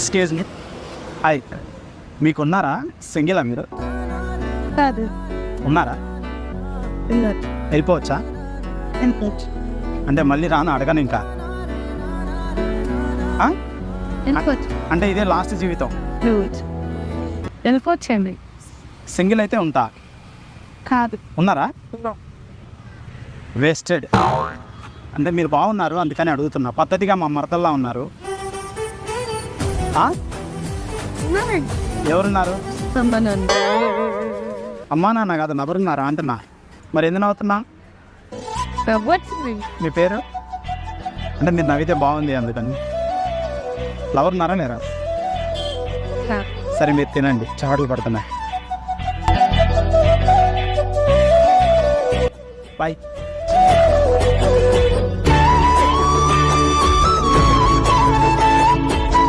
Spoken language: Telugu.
Excuse me. హాయ్, మీకున్నారా? సింగిలా మీరు? కాదు. ఉన్నారా? ఉన్నారు. వెళ్ళిపోవచ్చా? వెళ్ళిపోవచ్చు. అంటే మళ్ళీ రాను అడగను ఇంకా. ఆ? వెళ్ళిపోవచ్చు. అంటే ఇదే లాస్ట్ జీవితం. వెళ్ళిపోవచ్చండి. సింగిల్ అయితే ఉంటా. కాదు. ఉన్నారా? వేస్టెడ్. అంటే మీరు బాగున్నారు అందుకని అడుగుతున్నా. పద్ధతిగా మా మరదల్లా ఉన్నారు. ఆ? ఎవరున్నారు? అమ్మా నాన్న కాదు, నవరున్నారా అంటున్నా. మరి ఎందుకు నవ్వుతున్నా? మీ పేరు? అంటే మీరు నవ్వితే బాగుంది అందుకని. లవర్ ఉన్నారా లేరా? సరే మీరు తినండి, చావట్లు పడుతున్నాయి. బాయ్.